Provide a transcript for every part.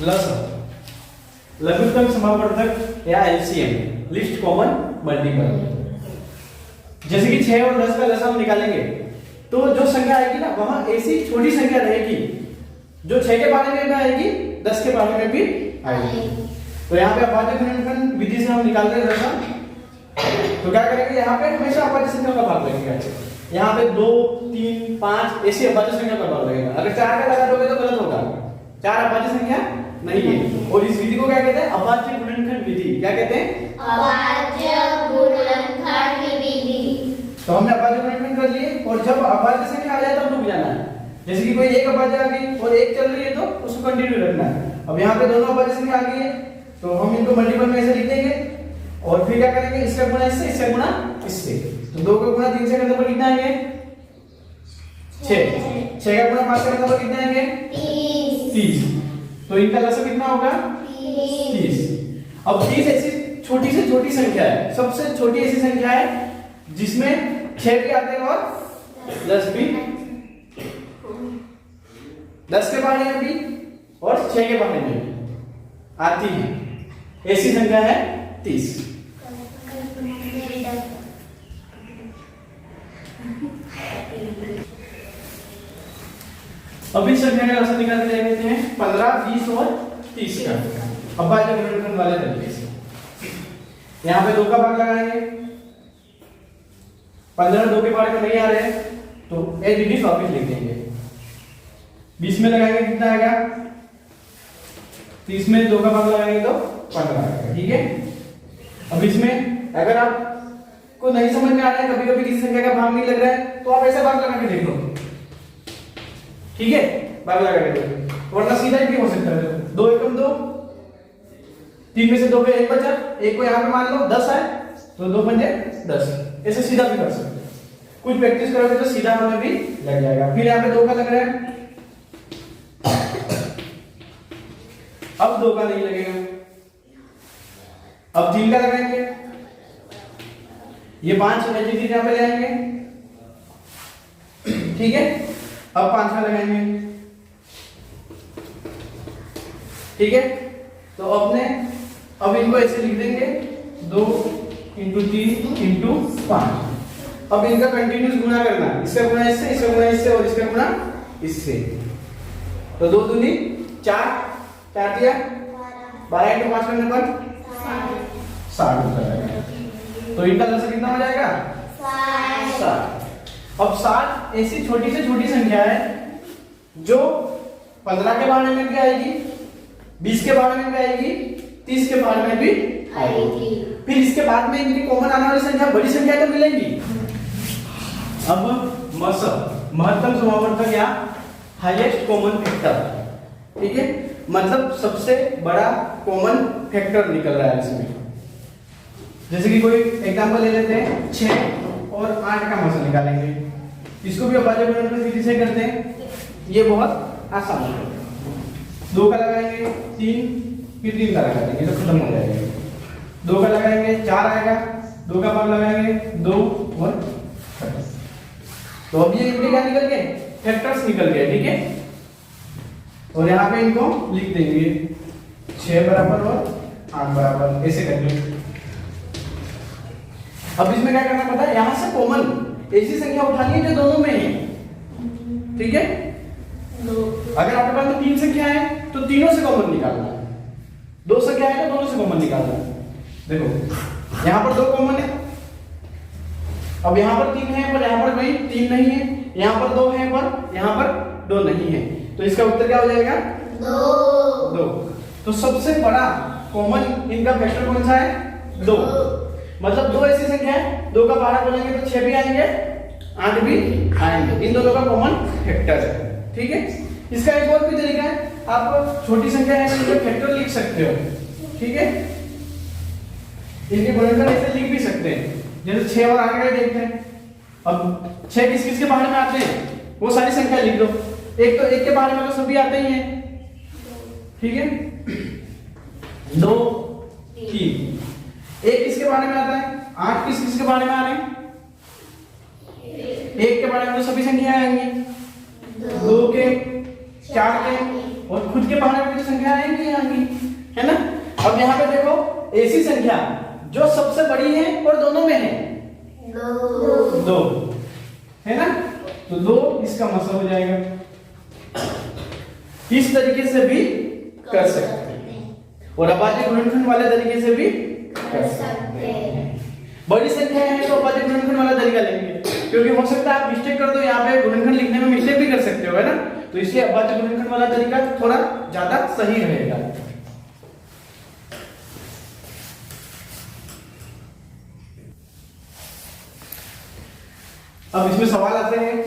लसअ लघुत्तम समापवर्धक या LCM list common multiple. जैसे कि 6 और 10 का लसअ हम निकालेंगे तो जो संख्या आएगी ना वहां ऐसी छोटी संख्या रहेगी जो 6 के बारे में भी आएगी 10 के बारे में भी आएगी। तो यहाँ पे अभाज्य गुणनखंड विधि से हम निकाल रहे हैं लसअ। तो क्या करेंगे यहाँ पे हमेशा अभाज्य संख्या का भाग लगेगा। यहाँ पे 2 3 5 ऐसी अभाज्य संख्या का भाग लगेगा। अगर 4 का लगा दोगे तो गलत होगा, 4 अभाज्य संख्या नहीं है। और इस विधि को क्या कहते हैं? अभाज्य गुणनखंड विधि। क्या कहते हैं? अभाज्य गुणनखंड विधि। तो हमने अभाज्य गुणनखंड कर लिए और जब अभाज्य संख्या आ जाए तब रुक जाना है। जैसे कि कोई एक अभाज्य आ गई और एक चल रही है तो उसको कंटिन्यू रखना है। अब यहाँ पे दोनों अभाज्य संख्या आ गई है तो हम इनको मल्टीपल में ऐसे लिख देंगे और फिर क्या करेंगे? इसका गुणा इससे, इसका गुणा इससे। तो 2 का गुणा 3 से करने पर कितना आएंगे? 6। 6 का गुणा 5 से करने पर कितना आएंगे? 30। तो इनका लसअ कितना होगा? 30। अब 30 ऐसी छोटी से छोटी संख्या है, सबसे छोटी ऐसी संख्या है जिसमें 6 भी आते हैं और 10 भी, 10 के बारे में भी और 6 के बारे में भी आती है। ऐसी संख्या है 30। अब इस संख्या का लसअ निकाल के लेते हैं 15, 20 और 30 का अभाज्य गुणनखंड वाले तरीके से। यहाँ पे 2 का भाग लगाएंगे, 15 2 के बारे में नहीं आ रहे तो एज इट इज वापस लिख देंगे। 20 में लगाएंगे कितना आएगा? 30 में 2 का भाग लगाएंगे तो 15 आएगा। ठीक है। अब इसमें अगर आपको नहीं समझ में आ रहा है, कभी कभी किसी संख्या का भाग नहीं लग रहा है तो आप ऐसे भाग लगा के देख लो। ठीक है, भाग लगा के देखो, वरना सीधा भी हो सकता है। 2 एकम 2, 3 में से 2 पे 1 बचा, 1 को यहाँ पे मान लो 10 है तो 2 पंजे 10, ऐसे सीधा भी कर सकते हैं। कुछ प्रैक्टिस करोगे तो सीधा होने भी लग जाएगा। फिर यहाँ पे 2 का लग रहा है, अब 2 का नहीं लगेगा, अब 3 का लगाएंगे, ये 5 यहाँ पे ले आएंगे। ठीक है, अब 5 का लगाएंगे। ठीक है, तो अब इनको ऐसे लिख देंगे 2 × 3 × 5। अब इनका कंटिन्यूस गुणा करना, इसका गुणा इससे, इसका गुणा इससे और इसका गुणा इससे। तो 2 दूनी 4, 4 दिया 12 × 5 करने पर 60 होता है। तो इनका लसअ कितना हो जाएगा? 60। अब 60 ऐसी छोटी से छोटी संख्या है जो 15 के बारे में भी आएगी, 20 के बारे में भी आएगी, 30 के बारे में भी आएगी। फिर इसके बाद में इनकी कॉमन आने वाली संख्या बड़ी संख्या तो मिलेंगी। अब मसअ महत्तम समापवर्धक या हाईएस्ट कॉमन फैक्टर। ठीक है, मतलब सबसे बड़ा कॉमन फैक्टर निकल रहा है इसमें। जैसे कि कोई एग्जांपल ले लेते हैं, 6 और 8 का मसअ निकालेंगे। इसको भी अभाज्य गुणनखंड विधि से करते हैं, ये बहुत आसान है। 2 का लगाएंगे 3, फिर 3 का लगा देंगे तो खत्म हो जाएगा। 2 का लगाएंगे 4 आएगा, 2 का भाग लगाएंगे 2 और 6। तो अब ये इनके क्या निकल गए? फैक्टर्स निकल गए। ठीक है, और यहाँ पे इनको लिख देंगे 6 बराबर और 8 बराबर, ऐसे करके। अब इसमें क्या करना पड़ता है? यहां से कॉमन ऐसी संख्या उठानी है जो दोनों में है। ठीक है, अगर आपके पास में 3 संख्या है तो तीनों से कॉमन निकालना है, 2 संख्या है तो दोनों से कॉमन निकालना है। देखो यहां पर 2 कॉमन है, अब यहां पर 3 है पर यहां पर कोई 3 नहीं है, यहां पर 2 है पर यहां पर 2 नहीं है, तो इसका उत्तर क्या हो जाएगा? 2। तो सबसे बड़ा कॉमन इनका फैक्टर कौन सा है? 2। मतलब 2 ऐसी संख्या है, 2 का 12 बोलेंगे तो 6 भी आएंगे, 8 भी आएंगे। इन दोनों का कॉमन फैक्टर है। ठीक है, इसका एक और भी तरीका है, आप छोटी संख्या है तो फैक्टर लिख सकते हो। ठीक है, इनके गुणनखंड ऐसे लिख भी सकते हैं, जैसे 6 और 8 का देखते हैं। अब 6 किस किस के बारे में आते हैं वो सारी संख्या लिख दो। एक तो 1 के बारे में तो सभी आते ही हैं। ठीक है, 2 3, 1 किसके बारे में आता है? 8 किस किस के बारे में आ रहे हैं? 1 के बारे में तो सभी संख्याएं आएंगी, 2 के, 4 के और खुद के बाहर की जो संख्या आएंगी आएंगी, है ना। अब यहाँ पे देखो ऐसी संख्या जो सबसे बड़ी है और दोनों में है 2, है ना। तो 2 इसका मतलब हो जाएगा। इस तरीके से भी कर सकते हैं और अभाज्य गुणनखंड वाले तरीके से भी कर सकते हैं। बड़ी संख्या है तो अभाज्य गुणनखंड वाला तरीका लेंगे, क्योंकि हो सकता है आप मिस्टेक कर दो, यहाँ पे गुणनखंड लिखने में मिस्टेक भी कर सकते हो, है ना। तो इसलिए अभाज्य गुणनखंड वाला तरीका थोड़ा ज्यादा सही रहेगा। अब इसमें सवाल आते हैं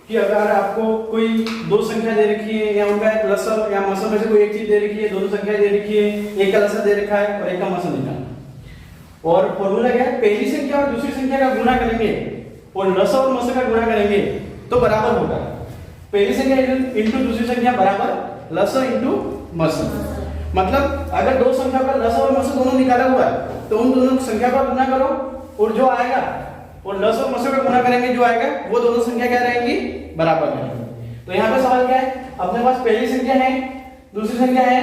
कि अगर आपको कोई 2 संख्या दे रखी है या उनका एक लसर या मसर में से कोई एक चीज दे रखी है, दोनों संख्या दे रखी है, एक का लसर दे रखा है और एक का मसर निकालना, और फॉर्मूला क्या है, पहली संख्या और दूसरी संख्या का गुणा करेंगे और लसर और मसर का गुणा करेंगे तो बराबर होगा। पहली संख्या इनटू दूसरी संख्या बराबर लसर इनटू मसर। मतलब अगर 2 संख्या का लसर और मसर दोनों निकाला हुआ है तो उन दोनों संख्या का गुणा करो और जो आएगा, और लसर और मसर का गुणा करेंगे जो आएगा, वो दोनों संख्या क्या रहेंगी, बराबर रहेंगी। तो यहाँ पे सवाल क्या है, अपने पास पहली संख्या है, दूसरी संख्या है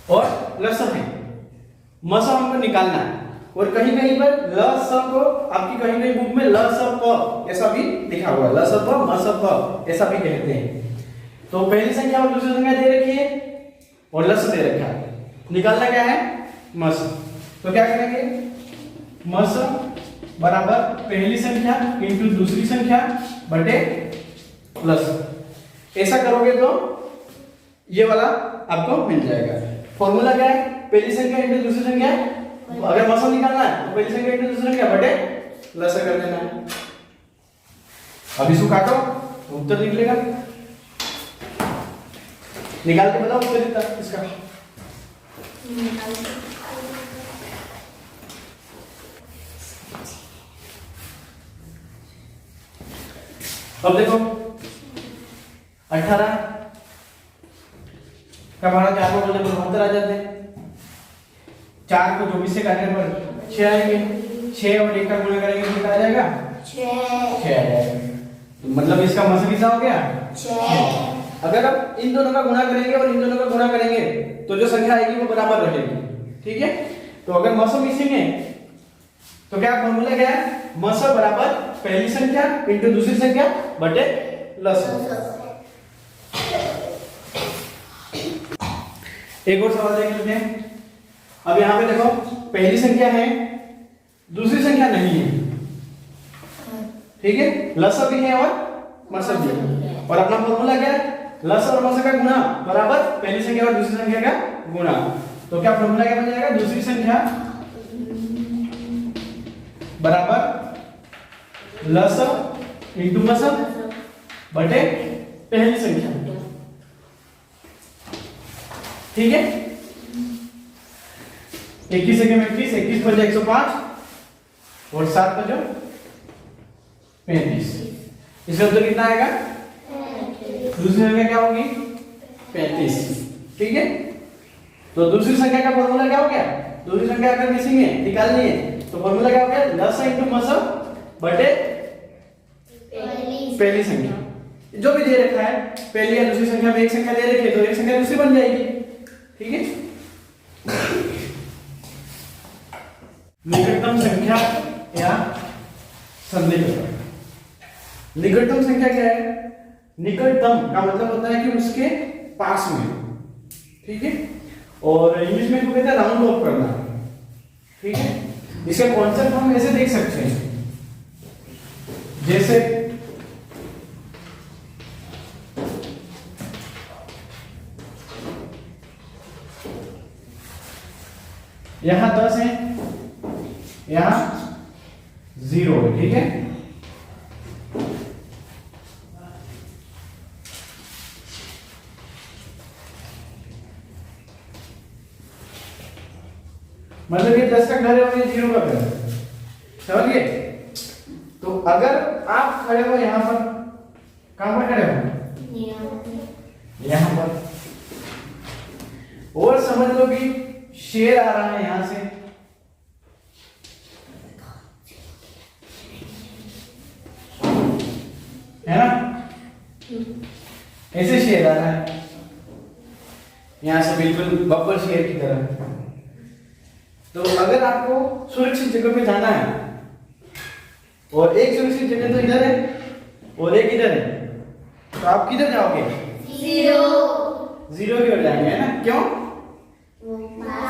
और लसर है, मसर हमको निकालना है। और कहीं कहीं पर लसर को आपकी कहीं कहीं बुक में लसर प ऐसा भी लिखा हुआ है, लसर प मसर प ऐसा भी कहते हैं। तो पहली संख्या और दूसरी संख्या दे रखी है और लसर दे रखा है, निकालना क्या है, मसर। तो क्या करेंगे, मसर बराबर पहली संख्या इंटू दूसरी संख्या बटे लसर। ऐसा करोगे तो ये वाला आपको मिल जाएगा। फॉर्मूला क्या है, पहली संख्या इंटू दूसरी संख्या, अगर मसर निकालना है तो पहली संख्या इंटू दूसरी संख्या बटे लसर कर देना है। अब इसको काटो तो उत्तर निकलेगा, निकाल के बताओ उत्तर कितना इसका। अब देखो 18 का हमारा 4 को बोलने पर 72 आ जाते हैं। 4 को 24 से काटने पर 6 आएंगे, 6 और 1 का गुणा करेंगे तो कितना आ जाएगा, 6 आ जाएगा। तो मतलब इसका मसर कितना हो गया, 6। अगर आप इन दोनों का गुणा करेंगे और इन दोनों का गुणा करेंगे तो जो संख्या आएगी वो बराबर रहेगी, ठीक है। तो अगर मसर मिसिंग है तो क्या फॉर्मूला क्या है, मसर बराबर पहली संख्या इंटू दूसरी संख्या बटे लसर। एक और सवाल देख लेते हैं। अब यहाँ पे देखो पहली संख्या है, दूसरी संख्या नहीं है, ठीक है, लसर भी है और मसर भी है। और अपना फॉर्मूला क्या है, लसर और मसर का गुणा बराबर पहली संख्या और दूसरी संख्या का गुणा। तो क्या फॉर्मूला क्या बन जाएगा, दूसरी संख्या बराबर लसर इंटू मसर बटे पहली संख्या, ठीक है। 21 से 21, 21 पर 105 और 7 पर 35। इसका उत्तर कितना आएगा, दूसरी संख्या क्या होगी, 35, ठीक है। तो दूसरी संख्या का फॉर्मूला क्या हो गया, दूसरी संख्या अगर मिसिंग है निकालनी है तो फॉर्मूला क्या हो गया, लसर इंटू मसर बटे पहली संख्या। जो भी दे रखा है पहली या दूसरी संख्या में एक संख्या दे रखी है तो एक संख्या दूसरी बन जाएगी, ठीक है। निकटतम संख्या या सन्निकटन। निकटतम संख्या क्या है, निकटतम का मतलब होता है कि उसके पास में, ठीक है। और इंग्लिश में इसको कहते हैं राउंड ऑफ करना, ठीक है। इसका कॉन्सेप्ट हम ऐसे देख सकते हैं, जैसे यहां 10 है, यहां 0 है, ठीक है। मतलब ये 10 का घर है और ये 0 का घर है, समझ गए। तो अगर आप खड़े हो यहां पर, कहां पर खड़े हो, यहां पर, और समझ लो कि शेर आ रहा है यहां से, है ना। ऐसे शेयर आ रहा है, यहाँ से बिल्कुल बब्बर शेयर की तरह। तो अगर आपको सुरक्षित जगह पे जाना है और एक सुरक्षित जगह तो इधर है और एक इधर है, तो आप किधर जाओगे? जीरो की ओर जाएंगे, है ना? क्यों?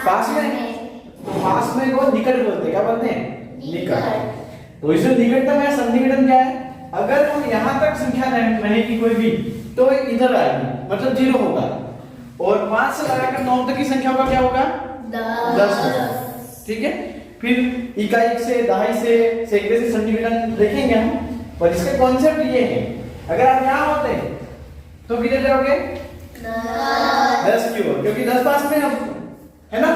पास में, तो पास में को निकट बोलते हैं, क्या बोलते हैं? निकट। तो इसमें निकटतम है, सन्निकटन क्या है? अगर हम यहाँ तक संख्या रहेगी कोई भी, तो इधर आएगी, मतलब 0 होगा। और 5 से लगाकर 9 तक की संख्या का क्या होगा? 10। ठीक है। फिर इकाई से, दहाई से, सैकड़े से सन्निकटन देखेंगे हम, और इसका कॉन्सेप्ट ये है, अगर आप यहाँ होते तो किधर जाओगे? 10 की ओर, क्योंकि 10 पास में है ना,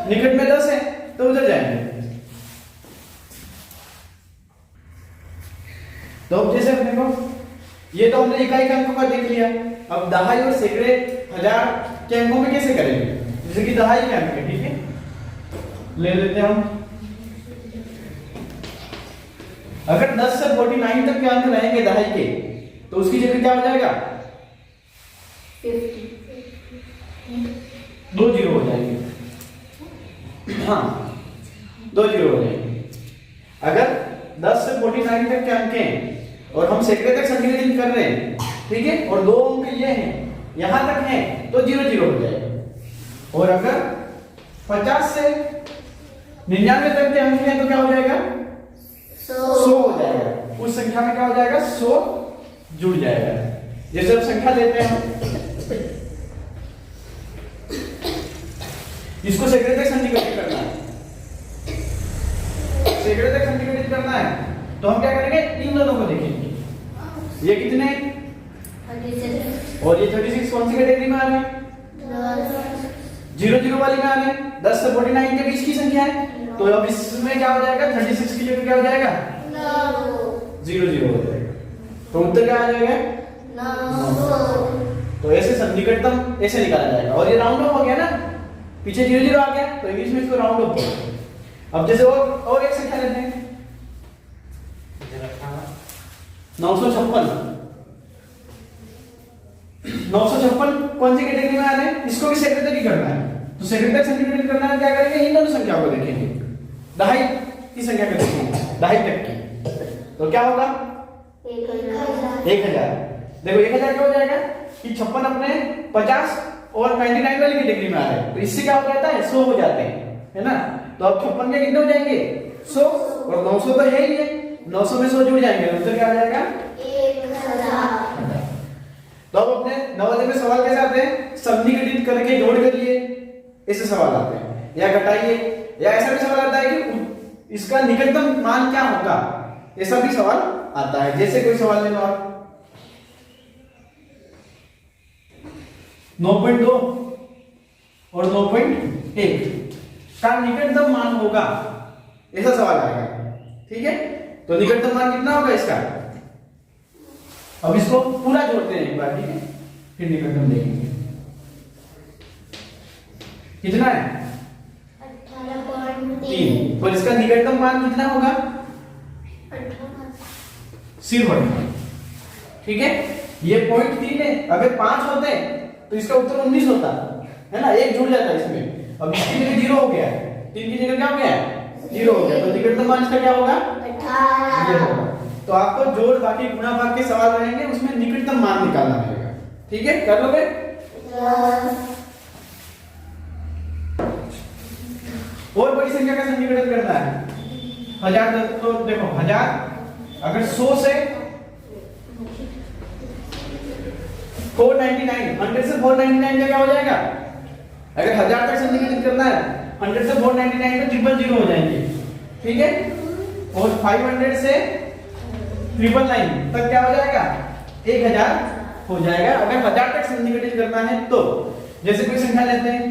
निकट में 10 है तो उधर जाएंगे। तो अब जैसे अपने को ये तो हमने इकाई के अंकों का देख लिया, अब दहाई और सैकड़े, हजार के अंकों में कैसे करेंगे? जैसे कि दहाई के अंक है, ठीक है, ले लेते हैं हम। अगर 10 से 49 तक के अंक रहेंगे दहाई के, तो उसकी जगह क्या हो जाएगा? 2 जीरो हो जाएंगे। हाँ, 2 जीरो हो जाएंगे। अगर 10 से 49 तक के अंक हैं और हम सैकड़े तक संख्या कर रहे हैं, ठीक है, और 2 अंक ये हैं, यहां तक हैं, तो 0 0 हो जाएगा। और अगर 50 से 99 तक के अंक हैं तो क्या हो जाएगा? 100 हो जाएगा। उस संख्या में क्या हो जाएगा? 100 जुड़ जाएगा। जैसे अब संख्या लेते हैं, इसको सैकड़े तक संनिकटित करना है, सैकड़े तक संनिकटित करना है, तो हम क्या करेंगे? इन दोनों को देखेंगे, ये कितने और ये 36 कौन सी कैटेगरी में आ रहे हैं? 0 0 वाली में आ रहे हैं। 10 से 49 के बीच की संख्या है, तो अब इसमें क्या हो जाएगा? 36 की जगह क्या हो जाएगा? 0 0 हो जाएगा। तो उत्तर क्या आ जाएगा? 9। तो ऐसे सन्निकटतम ऐसे निकाला जाएगा। और ये राउंड ऑफ हो गया ना, पीछे 0 0 आ गया, तो इंग्लिश में इसको राउंड ऑफ बोलते हैं। अब जैसे और एक संख्या लेते हैं, 956। 956 कौन सी कैटेगरी में आ रहे हैं? इसको भी सैकड़े तक ही करना है, तो सैकड़े तक संनिकटित करना है, क्या करेंगे? इन दोनों संख्या को देखेंगे, दहाई की संख्या को देखेंगे, दहाई तक की, तो क्या होगा? 1000। देखो 1000 क्या हो जाएगा कि 56 अपने 50 और 99 वाली कैटेगरी में आ रहे हैं, तो इससे क्या हो जाता है? 100 हो जाते हैं, है ना? तो अब 56 के कितने हो जाएंगे? 100, और 900 तो है ही है, 900 में 100 जुड़ जाएंगे, तो क्या आ जाएगा? 1000। तो अब अपने नवोदय में सवाल कैसे आते हैं? सन्निकटित करके जोड़ करिए, ऐसे सवाल आते हैं, या घटाइए, या ऐसा भी सवाल आता है कि इसका निकटतम मान क्या होगा, ऐसा भी सवाल आता है। जैसे कोई सवाल ले लो आप, 9.2 और 9.1 का निकटतम मान होगा, ऐसा सवाल आएगा, ठीक है? तो निकटतम मान कितना होगा इसका? अब इसको पूरा जोड़ते हैं एक बार, ठीक है, फिर निकटतम देखेंगे कितना है? 18.3। और इसका निकटतम मान कितना होगा? 18, ठीक है। ये 0.3 है, अगर 5 होते तो इसका उत्तर 19 होता, है ना? एक जुड़ जाता इसमें। अब इसकी जगह 0 हो गया, 3 की जगह क्या हो गया? 0 हो गया, तो निकटतम मान इसका क्या होगा? 18। तो आपको जोड़ बाकी गुणा भाग के सवाल रहेंगे, उसमें निकटतम मान निकालना पड़ेगा, ठीक है? कर लोगे? और बड़ी संख्या का सन्निकटन करना है, 1000। तो देखो 1000 अगर 100 से 499, 100 से 499 का क्या हो जाएगा? अगर 1000 तक सन्निकटन करना है, 100 से 499 तो 000 हो जाएंगे, ठीक है? और 500 से 999 तक क्या हो जाएगा? 1000 हो जाएगा, अगर 1000 तक सन्निकटन करना है तो। जैसे कोई संख्या लेते हैं,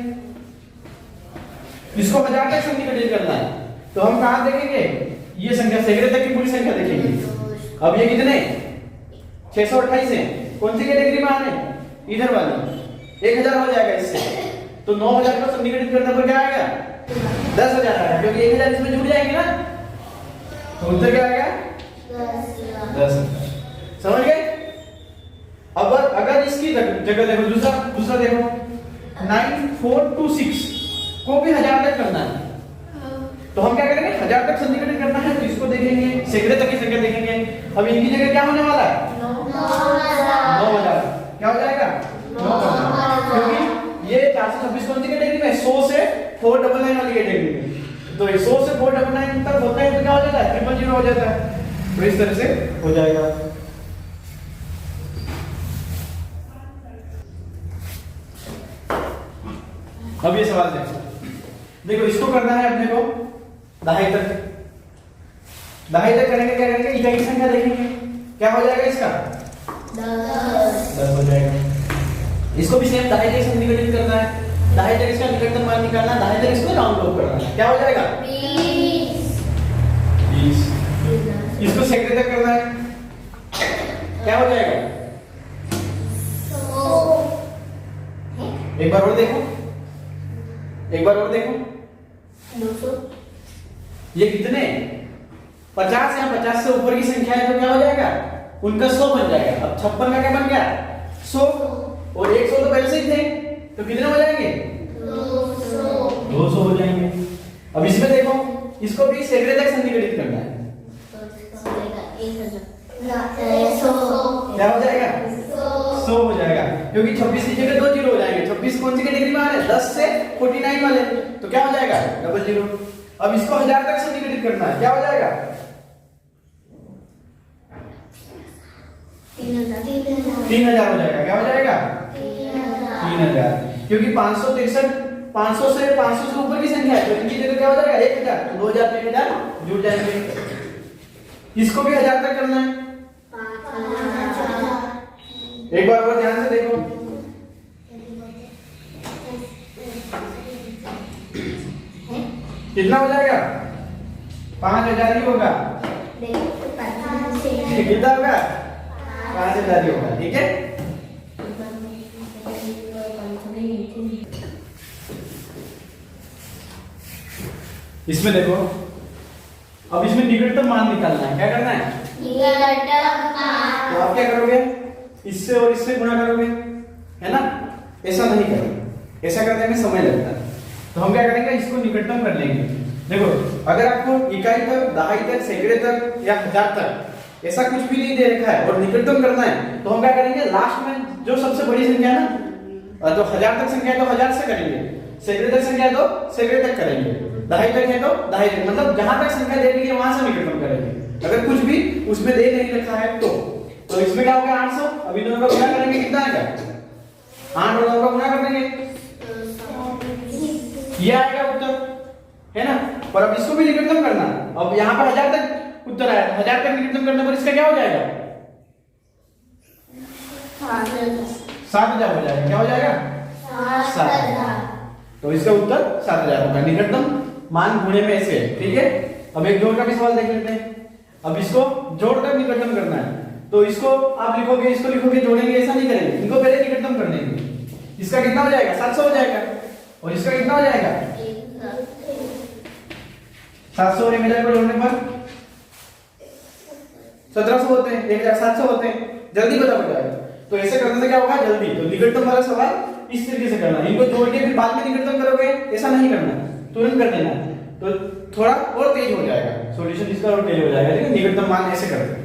इसको 1000 तक सन्निकटन करना है, तो हम कहां देखेंगे? ये संख्या सैकड़े तक की पूरी संख्या देखेंगे। अब ये कितने? 628 है, कौन सी कैटेगरी में आ रहे हैं? इधर वाली। 1000 हो जाएगा इससे, तो 9000 को सन्निकटन करने पर क्या आएगा? 10000 आएगा, क्योंकि 1000 इसमें जुड़ जाएंगे ना, तो उत्तर क्या आएगा? 10। समझ गए? अब अगर अगर इसकी जगह देखो, दूसरा देखो 9426 को भी 1000 तक करना है, तो हम क्या करेंगे 1000 तक सन्निकटन करना है, तो इसको देखेंगे, सैकड़े तक की संख्या देखेंगे। अब इनकी जगह क्या होने वाला है 9000, क्या हो जाएगा 9000, क्योंकि ये 426 कौन सी कैटेगरी में 100 से 499 वाली कैटेगरी में, तो 100 से 499 तक होता है तो क्या हो जाता है 000 हो जाता है, तो इस तरह से हो जाएगा। अब ये सवाल देखो, इसको करना है अपने को दहाई तक करेंगे, क्या करेंगे इकाई की संख्या देखेंगे, क्या हो जाएगा इसका 10 हो जाएगा। इसको भी सेम दहाई तक सन्निकटन करना है, दहाई तक इसका निकटतम मान निकालना है, दहाई तक इसको राउंड ऑफ करना है, क्या हो जाएगा 20। इसको सैकड़े तक करना है, क्या हो जाएगा 100। एक बार और देखो 200। ये कितने 50 या 50 से ऊपर की संख्या है तो क्या हो जाएगा उनका 100 बन जाएगा। अब 56 का क्या बन गया 100, और 100 तो पहले से ही थे, तो कितने हो जाएंगे 200 हो जाएंगे। अब इसमें देखो, इसको भी सैकड़े तक सन्निकटित करना है, क्या हो जाएगा 100 हो जाएगा, क्योंकि 26 की जगह 2 जीरो हो जाएंगे। 26 कौन सी कैटेगरी में आ रहे हैं 10 से 49 वाले, तो क्या हो जाएगा 00। अब इसको 1000 तक सन्निकटित करना है, क्या हो जाएगा 3000 हो जाएगा, क्या हो जाएगा 3000, क्योंकि 500 से ऊपर की संख्या है तो इनकी जगह क्या हो जाएगा 1000, 2000 3000 जुड़ जाएंगे। इसको भी 1000 तक करना है, एक बार और ध्यान से देखो, कितना हो जाएगा 5000 ही होगा, कितना होगा 5000 ही होगा, ठीक है। इसमें देखो, अब इसमें निकटतम मान निकालना है, क्या करना है तो आप क्या करोगे इससे और इससे गुणा करोगे, है ना, ऐसा नहीं करोगे, ऐसा करने में समय लगता है, तो हम क्या करेंगे इसको निकटतम कर लेंगे। देखो, अगर आपको इकाई तक, दहाई तक, सैकड़े तक या 1000 तक ऐसा कुछ भी नहीं दे रखा है और निकटतम करना है, तो हम क्या करेंगे लास्ट में जो सबसे बड़ी संख्या है ना, तो 1000 तक संख्या है तो 1000 से करेंगे, सैकड़े तक संख्या है तो सैकड़े तक करेंगे, दहाई तक है तो दहाई तक, मतलब जहां तक संख्या दे रही है वहां से निकटतम करेंगे। अगर कुछ भी उसमें दे नहीं रखा है तो इसमें क्या हो गया 800, अभी दोनों का गुणा करेंगे, कितना आएगा 8 और 9 का गुणा कर देंगे, ये आएगा उत्तर, है ना। और अब इसको भी निकटतम करना, अब यहाँ पर 1000 तक उत्तर आया, 1000 तक निकटतम करने पर इसका क्या हो जाएगा 7000 हो जाएगा, क्या हो जाएगा 7000, तो इसका उत्तर 7000 होगा। निकटतम मान गुणे में ऐसे, ठीक है। अब एक जोड़ का भी सवाल देख लेते हैं। अब इसको जोड़कर निकटतम करना है, तो इसको आप लिखोगे, इसको लिखोगे, जोड़ेंगे, ऐसा नहीं करेंगे, इनको पहले निकटतम कर देंगे। इसका कितना हो जाएगा 700 हो जाएगा, और इसका कितना हो जाएगा 700 और 1000 को जोड़ने पर 1700 होते हैं, 1700 होते हैं, जल्दी पता पड़ जाएगा। तो ऐसे करने से क्या होगा जल्दी, तो निकटतम वाला सवाल इस तरीके से करना, इनको जोड़ के फिर बाद में निकटतम करोगे, ऐसा नहीं करना, तुरंत कर देना, तो थोड़ा और तेज हो जाएगा सॉल्यूशन, इसका और तेज हो जाएगा, ठीक है। निकटतम मान ऐसे करते हैं।